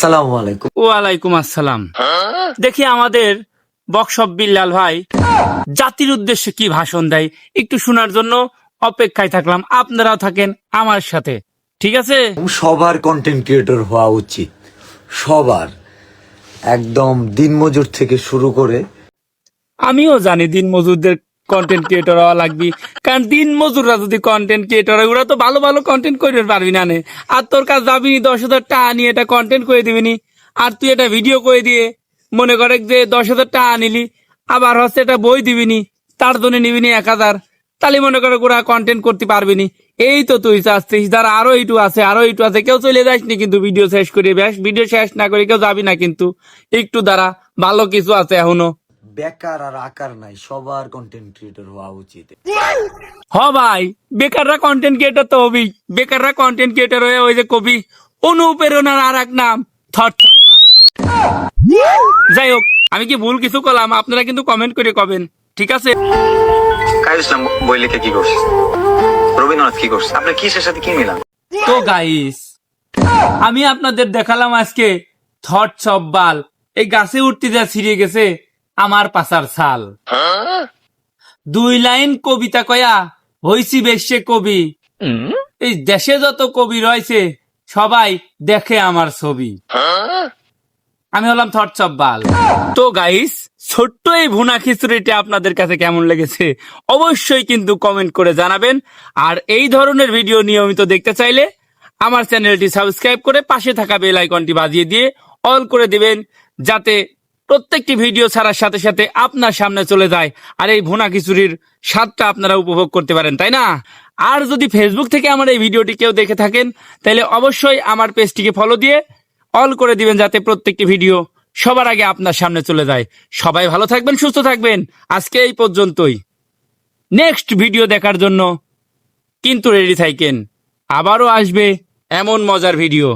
আসসালামু আলাইকুম। ওয়ালাইকুম আসসালাম। দেখি আমাদের বক্সব বিল্লাল ভাই জাতির উদ্দেশ্যে কি ভাষণ দেয় একটু শোনার জন্য অপেক্ষায় থাকলাম। আপনারাও থাকেন আমার সাথে, ঠিক আছে? সবার কন্টেন্ট ক্রিয়েটর হওয়া উচিত, সবার, একদম দিনমজুর থেকে শুরু করে। আমিও জানি দিন মজুরদের কন্টেন্ট ক্রিয়েটর হওয়া লাগবে, কারণ দিন মজুররা যদি কন্টেন্ট ক্রিয়েটর হয় ওরা তো ভালো ভালো কন্টেন্ট করে পারবি না নে। আর তোর কাছে যাবি 10,000 টাকা নিয়ে এটা কন্টেন্ট করে দিবি নি, আর তুই এটা ভিডিও করে দিয়ে মনে করে যে 10,000 টাকা নিলি, আবার হচ্ছে এটা বই দিবি নি, তার জন্য নিবি নি 1,000, তাহলে মনে করে ওরা কন্টেন্ট করতে পারবি নি। এই তো তুই চাচ্ছিস যারা আরো একটু আছে, আরো একটু আছে, কেউ চলে যাস নি কিন্তু ভিডিও শেষ করে, ব্যাস ভিডিও শেষ না করে কেউ যাবি না, কিন্তু একটু দ্বারা ভালো কিছু আছে এখনো। বেকার আর আকার নাই, সবার কন্টেন্ট ক্রিয়েটর হওয়া উচিত। হ ভাই, বেকাররা কন্টেন্ট ক্রিয়েটর তো হবি, বেকাররা কন্টেন্ট ক্রিয়েটর হয়ে ওই যে কবি অনুপ্রেরণার আর এক নাম থটছব্বাল। যাই হোক, আমি কি ভুল কিছু করলাম আপনারা কিন্তু কমেন্ট করে কবেন, ঠিক আছে? কাজী ইসলাম বই লিখে কি করছে? রবীন্দ্রনাথ কি করছে? আপনার কিসের সাথে কি মিলান? তো গাইস, আমি আপনাদের দেখালাম আজকে থটছব্বাল, এই গাছে উঠতে যা ছিঁড়ে গেছে আমার পাছার ছাল। 2 লাইন কবিতা কয়া হইছি বেশে কবি, এই দেশে যত কবি রয়েছে সবাই দেখে আমার ছবি। আমি হলাম থটছব্বাল। তো গাইস, ছোট্ট এই ভুনা খিচুড়িটা আপনাদের কাছে কেমন লেগেছে অবশ্যই কিন্তু কমেন্ট করে জানাবেন। আর এই ধরনের ভিডিও নিয়মিত দেখতে চাইলে আমার চ্যানেলটি সাবস্ক্রাইব করে পাশে থাকা বেল আইকনটি বাজিয়ে দিয়ে অল করে দিবেন, যাতে প্রত্যেকটি ভিডিও ছাড়ার সাথে সাথে আপনার সামনে চলে যায় আর এই ভুনা খিচুড়ির স্বাদটা আপনারা উপভোগ করতে পারেন, তাই না? আর যদি ফেসবুক থেকে আমার এই ভিডিওটি কেউ দেখে থাকেন তাহলে অবশ্যই আমার পেজটিকে ফলো দিয়ে অল করে দিবেন, যাতে প্রত্যেকটি ভিডিও সবার আগে আপনার সামনে চলে যায়। সবাই ভালো থাকবেন, সুস্থ থাকবেন। আজকে এই পর্যন্তই। নেক্সট ভিডিও দেখার জন্য কিন্তু রেডি থাকেন, আবারও আসবে এমন মজার ভিডিও।